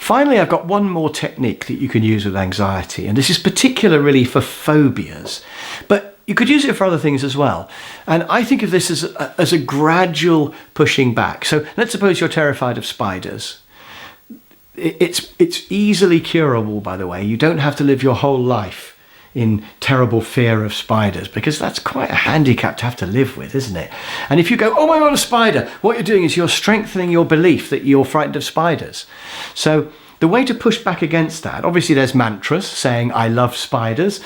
Finally, I've got one more technique that you can use with anxiety, and this is particularly for phobias, but you could use it for other things as well. And I think of this as a gradual pushing back. So let's suppose you're terrified of spiders. It's easily curable, by the way. You don't have to live your whole life in terrible fear of spiders, because that's quite a handicap to have to live with, isn't it? And if you go, oh my God, a spider, what you're doing is you're strengthening your belief that you're frightened of spiders. So the way to push back against that, obviously there's mantras saying, I love spiders,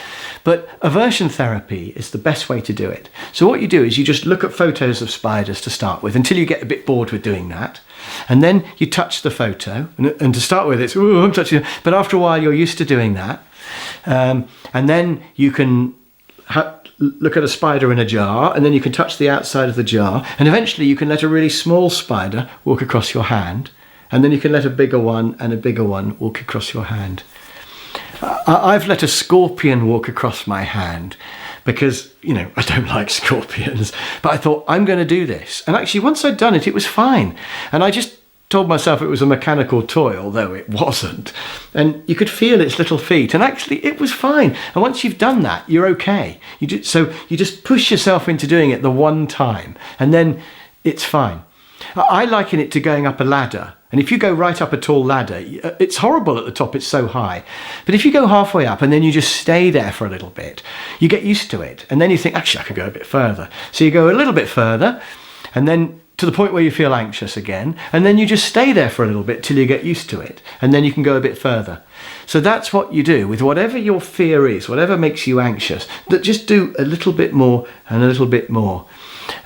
but aversion therapy is the best way to do it. So what you do is you just look at photos of spiders to start with, until you get a bit bored with doing that. And then you touch the photo, and to start with it's, oh, I'm touching it. But after a while you're used to doing that. And then you can look at a spider in a jar, and then you can touch the outside of the jar, and eventually you can let a really small spider walk across your hand, and then you can let a bigger one and a bigger one walk across your hand. I've let a scorpion walk across my hand because, you know, I don't like scorpions, but I thought, I'm going to do this. And actually, once I'd done it, it was fine. And I just told myself it was a mechanical toy, although it wasn't. And you could feel its little feet, and actually it was fine. And once you've done that, you're okay. So you just push yourself into doing it the one time, and then it's fine. I liken it to going up a ladder. And if you go right up a tall ladder, it's horrible at the top, it's so high. But if you go halfway up and then you just stay there for a little bit, you get used to it. And then you think, actually, I could go a bit further. So you go a little bit further, and then to the point where you feel anxious again, and then you just stay there for a little bit till you get used to it, and then you can go a bit further. So that's what you do with whatever your fear is, whatever makes you anxious, that just do a little bit more and a little bit more.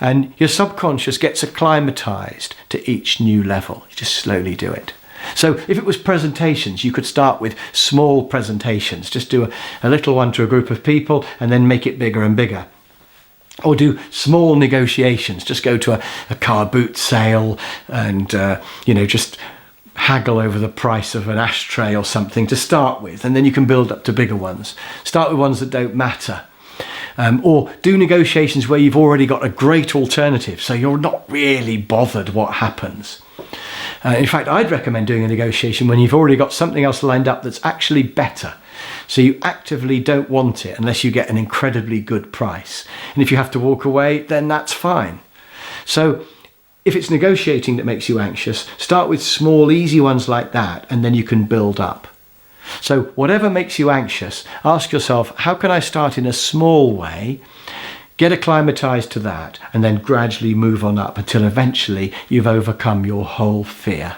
And your subconscious gets acclimatized to each new level. You just slowly do it. So if it was presentations, you could start with small presentations. Just do a little one to a group of people and then make it bigger and bigger. Or do small negotiations. Just go to a car boot sale and, just haggle over the price of an ashtray or something to start with. And then you can build up to bigger ones. Start with ones that don't matter. Or do negotiations where you've already got a great alternative, so you're not really bothered what happens. In fact, I'd recommend doing a negotiation when you've already got something else lined up that's actually better. So you actively don't want it unless you get an incredibly good price. And if you have to walk away, then that's fine. So if it's negotiating that makes you anxious, start with small, easy ones like that, and then you can build up. So whatever makes you anxious, ask yourself, how can I start in a small way, get acclimatized to that, and then gradually move on up until eventually you've overcome your whole fear.